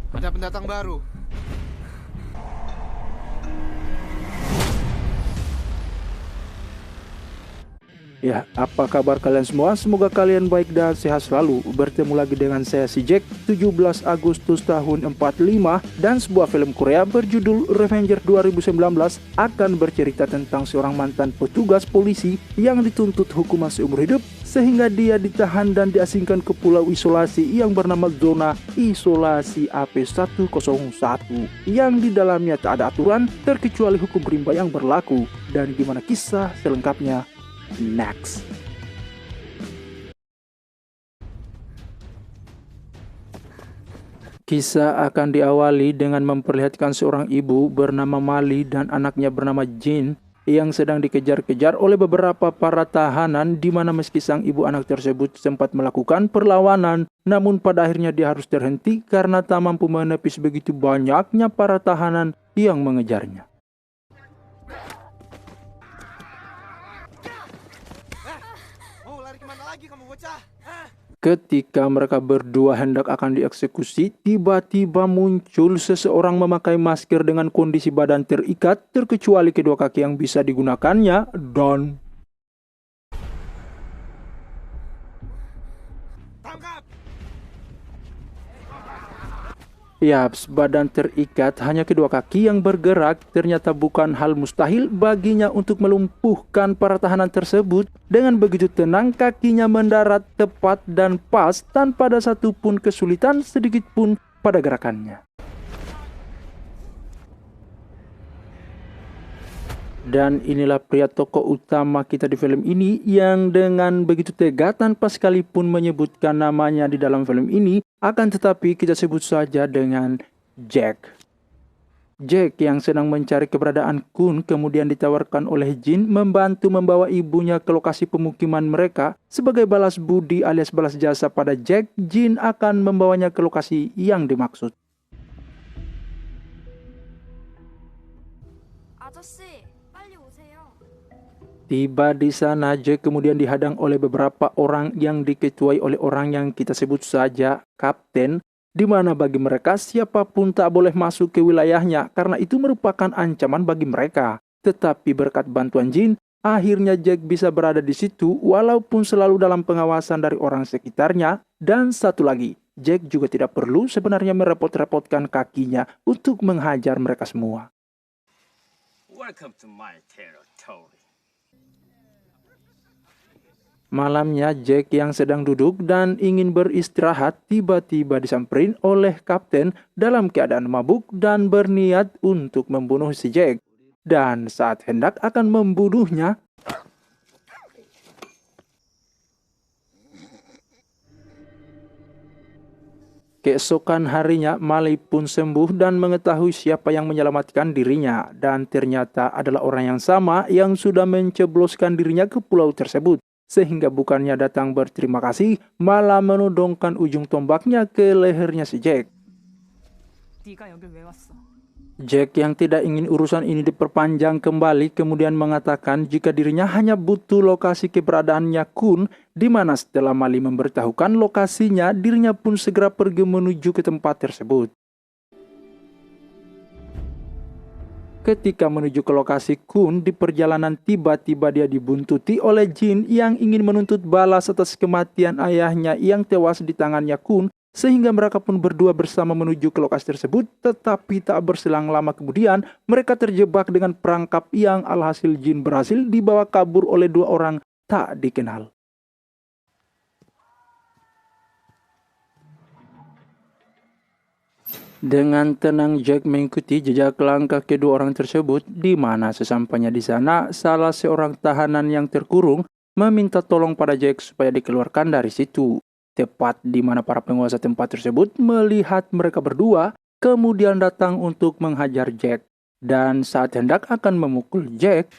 Ada pendatang baru. Ya, apa kabar kalian semua? Semoga kalian baik dan sehat selalu. Bertemu lagi dengan saya si Jack, 17 Agustus tahun 45, dan sebuah film Korea berjudul Revenger 2019 akan bercerita tentang seorang mantan petugas polisi yang dituntut hukuman seumur hidup sehingga dia ditahan dan diasingkan ke pulau isolasi yang bernama Zona Isolasi AP101 yang di dalamnya tak ada aturan terkecuali hukum rimba yang berlaku. Dan gimana kisah selengkapnya? Next. Kisah akan diawali dengan memperlihatkan seorang ibu bernama Mali dan anaknya bernama Jin yang sedang dikejar-kejar oleh beberapa para tahanan, di mana meski sang ibu anak tersebut sempat melakukan perlawanan, namun pada akhirnya dia harus terhenti karena tak mampu menepis begitu banyaknya para tahanan yang mengejarnya. Mau lari kemana lagi kamu bocah? Ketika mereka berdua hendak akan dieksekusi, tiba-tiba muncul seseorang memakai masker dengan kondisi badan terikat, terkecuali kedua kaki yang bisa digunakannya, dan Tangkap! yaps, badan terikat, hanya kedua kaki yang bergerak. Ternyata bukan hal mustahil baginya untuk melumpuhkan para tahanan tersebut. Dengan begitu tenang kakinya mendarat tepat dan pas tanpa ada satupun kesulitan sedikit pun pada gerakannya. Dan inilah pria tokoh utama kita di film ini yang dengan begitu tega tanpa sekalipun menyebutkan namanya di dalam film ini, akan tetapi kita sebut saja dengan Jack. Jack yang sedang mencari keberadaan Kun kemudian ditawarkan oleh Jin membantu membawa ibunya ke lokasi pemukiman mereka. Sebagai balas budi alias balas jasa pada Jack, Jin akan membawanya ke lokasi yang dimaksud. 아저씨, 빨리 오세요. Tiba di sana, Jack kemudian dihadang oleh beberapa orang yang diketuai oleh orang yang kita sebut saja Kapten, di mana bagi mereka siapapun tak boleh masuk ke wilayahnya karena itu merupakan ancaman bagi mereka. Tetapi berkat bantuan Jin, akhirnya Jack bisa berada di situ walaupun selalu dalam pengawasan dari orang sekitarnya. Dan satu lagi, Jack juga tidak perlu sebenarnya merepot-repotkan kakinya untuk menghajar mereka semua. Welcome to my territory. Malamnya, Jack yang sedang duduk dan ingin beristirahat tiba-tiba disamperin oleh Kapten dalam keadaan mabuk dan berniat untuk membunuh si Jack. Dan saat hendak akan membunuhnya, keesokan harinya Mali pun sembuh dan mengetahui siapa yang menyelamatkan dirinya. Dan ternyata adalah orang yang sama yang sudah mencebloskan dirinya ke pulau tersebut. Sehingga bukannya datang berterima kasih, malah menodongkan ujung tombaknya ke lehernya si Jack. 네가 여길 왜 왔어? Jack yang tidak ingin urusan ini diperpanjang kembali kemudian mengatakan jika dirinya hanya butuh lokasi keberadaannya Kun, di mana setelah Mali memberitahukan lokasinya, dirinya pun segera pergi menuju ke tempat tersebut. Ketika menuju ke lokasi Kun, di perjalanan tiba-tiba dia dibuntuti oleh Jin yang ingin menuntut balas atas kematian ayahnya yang tewas di tangannya Kun, sehingga mereka pun berdua bersama menuju ke lokasi tersebut. Tetapi tak berselang lama kemudian, mereka terjebak dengan perangkap yang alhasil Jin berhasil dibawa kabur oleh dua orang tak dikenal. Dengan tenang Jack mengikuti jejak langkah kedua orang tersebut, di mana sesampainya di sana, salah seorang tahanan yang terkurung meminta tolong pada Jack supaya dikeluarkan dari situ. Tepat di mana para penguasa tempat tersebut melihat mereka berdua, kemudian datang untuk menghajar Jack. Dan saat hendak akan memukul Jack,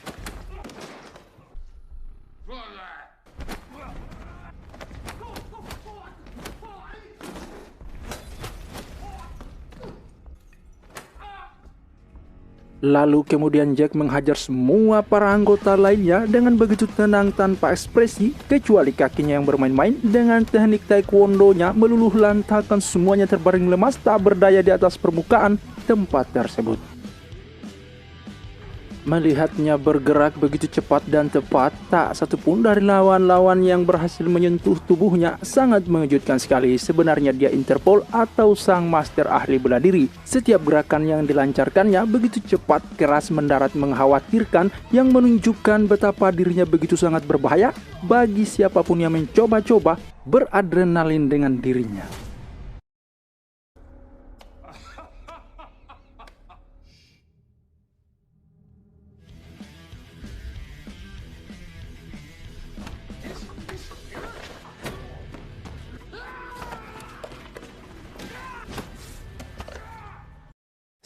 Lalu kemudian Jack menghajar semua para anggota lainnya dengan begitu tenang tanpa ekspresi, kecuali kakinya yang bermain-main dengan teknik taekwondo-nya meluluh lantakan semuanya terbaring lemas tak berdaya di atas permukaan tempat tersebut. Melihatnya bergerak begitu cepat dan tepat, tak satupun dari lawan-lawan yang berhasil menyentuh tubuhnya. Sangat mengejutkan sekali. Sebenarnya dia Interpol atau sang master ahli bela diri. Setiap gerakan yang dilancarkannya begitu cepat, keras, mendarat, mengkhawatirkan, yang menunjukkan betapa dirinya begitu sangat berbahaya bagi siapapun yang mencoba-coba beradrenalin dengan dirinya.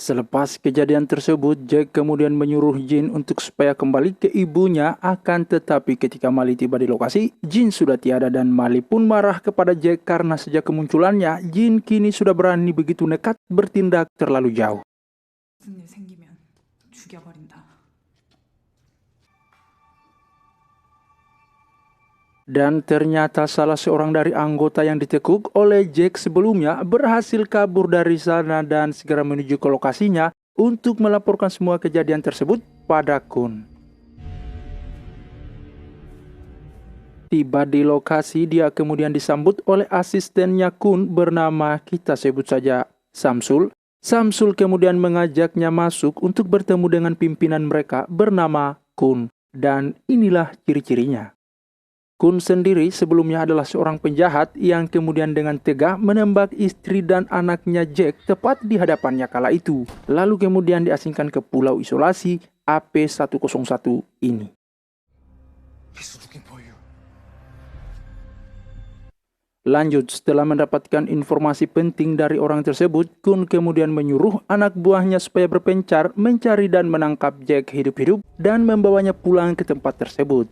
Selepas kejadian tersebut, Jack kemudian menyuruh Jin untuk supaya kembali ke ibunya. Akan tetapi ketika Mali tiba di lokasi, Jin sudah tiada dan Mali pun marah kepada Jack karena sejak kemunculannya, Jin kini sudah berani begitu nekat bertindak terlalu jauh. 무슨 일 생기면 죽여버린다. Dan ternyata salah seorang dari anggota yang ditekuk oleh Jack sebelumnya berhasil kabur dari sana dan segera menuju ke lokasinya untuk melaporkan semua kejadian tersebut pada Kun. Tiba di lokasi, dia kemudian disambut oleh asistennya Kun bernama, kita sebut saja Samsul. Samsul kemudian mengajaknya masuk untuk bertemu dengan pimpinan mereka bernama Kun. Dan inilah ciri-cirinya. Kun sendiri sebelumnya adalah seorang penjahat yang kemudian dengan tegah menembak istri dan anaknya Jack tepat di hadapannya kala itu. Lalu kemudian diasingkan ke pulau isolasi AP-101 ini. Lanjut, setelah mendapatkan informasi penting dari orang tersebut, Kun kemudian menyuruh anak buahnya supaya berpencar mencari dan menangkap Jack hidup-hidup dan membawanya pulang ke tempat tersebut.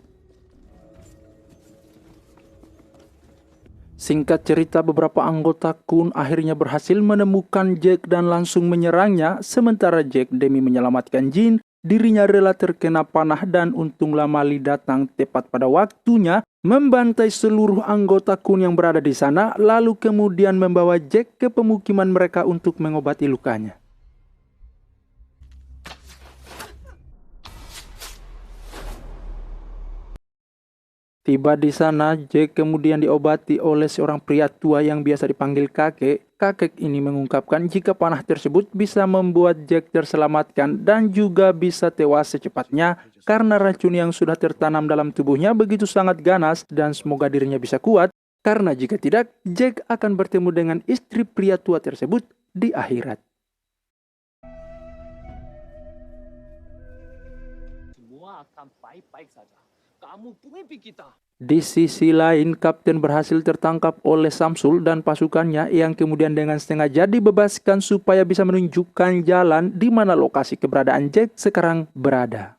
Singkat cerita, beberapa anggota Kun akhirnya berhasil menemukan Jack dan langsung menyerangnya, sementara Jack demi menyelamatkan Jin, dirinya rela terkena panah dan untunglah Mali datang tepat pada waktunya, membantai seluruh anggota Kun yang berada di sana, lalu kemudian membawa Jack ke pemukiman mereka untuk mengobati lukanya. Tiba di sana, Jack kemudian diobati oleh seorang pria tua yang biasa dipanggil kakek. Kakek ini mengungkapkan jika panah tersebut bisa membuat Jack terselamatkan dan juga bisa tewas secepatnya karena racun yang sudah tertanam dalam tubuhnya begitu sangat ganas dan semoga dirinya bisa kuat karena jika tidak, Jack akan bertemu dengan istri pria tua tersebut di akhirat. Semua akan baik-baik saja. Kamu pemimpin kita. Di sisi lain, Kapten berhasil tertangkap oleh Samsul dan pasukannya yang kemudian dengan sengaja dibebaskan supaya bisa menunjukkan jalan di mana lokasi keberadaan Jack sekarang berada.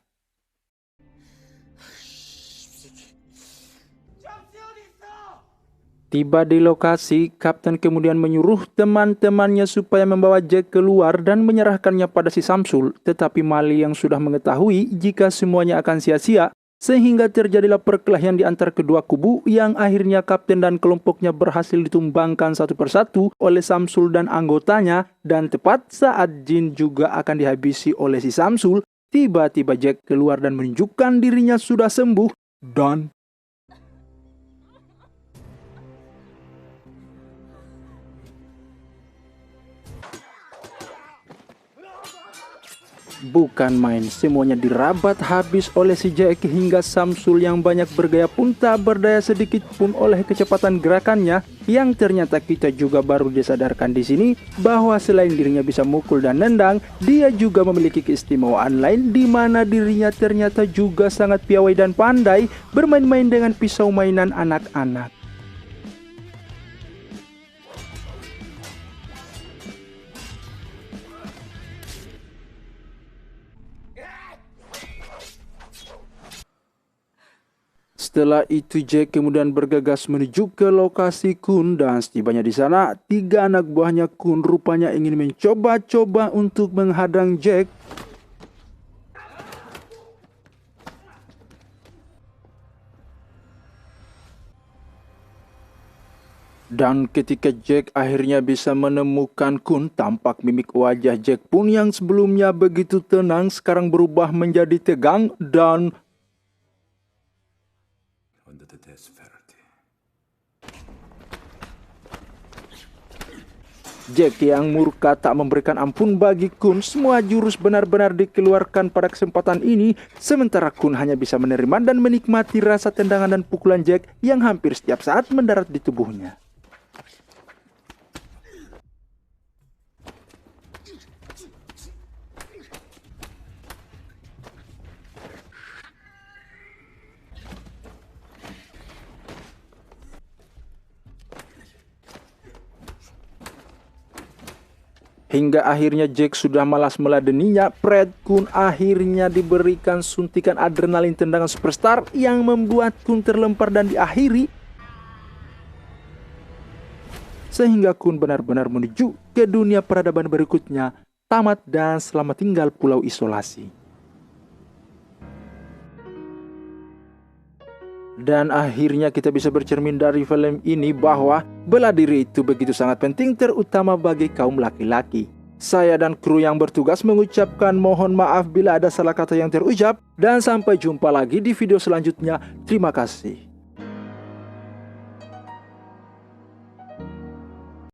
Tiba di lokasi, Kapten kemudian menyuruh teman-temannya supaya membawa Jack keluar dan menyerahkannya pada si Samsul. Tetapi Mali yang sudah mengetahui jika semuanya akan sia-sia, sehingga terjadilah perkelahian di antara kedua kubu yang akhirnya Kapten dan kelompoknya berhasil ditumbangkan satu persatu oleh Samsul dan anggotanya. Dan tepat saat Jin juga akan dihabisi oleh si Samsul, tiba-tiba Jack keluar dan menunjukkan dirinya sudah sembuh dan bukan main, semuanya dirabat habis oleh si Jack hingga Samsul yang banyak bergaya pun tak berdaya sedikit pun oleh kecepatan gerakannya. Yang ternyata kita juga baru disadarkan di sini bahwa selain dirinya bisa mukul dan nendang, dia juga memiliki keistimewaan lain di mana dirinya ternyata juga sangat piawai dan pandai bermain-main dengan pisau mainan anak-anak. Setelah itu Jack kemudian bergegas menuju ke lokasi Kun dan setibanya di sana, tiga anak buahnya Kun rupanya ingin mencoba-coba untuk menghadang Jack. Dan ketika Jack akhirnya bisa menemukan Kun, tampak mimik wajah Jack pun yang sebelumnya begitu tenang sekarang berubah menjadi tegang dan Jack yang murka tak memberikan ampun bagi Kun. Semua jurus benar-benar dikeluarkan pada kesempatan ini, sementara Kun hanya bisa menerima dan menikmati rasa tendangan dan pukulan Jack yang hampir setiap saat mendarat di tubuhnya. Hingga akhirnya Jack sudah malas meladeninya, Fred Kun akhirnya diberikan suntikan adrenalin tendangan superstar yang membuat Kun terlempar dan diakhiri. Sehingga Kun benar-benar menuju ke dunia peradaban berikutnya, tamat dan selamat tinggal pulau isolasi. Dan akhirnya kita bisa bercermin dari film ini bahwa bela diri itu begitu sangat penting, terutama bagi kaum laki-laki. Saya dan kru yang bertugas mengucapkan mohon maaf bila ada salah kata yang terucap, dan sampai jumpa lagi di video selanjutnya. Terima kasih.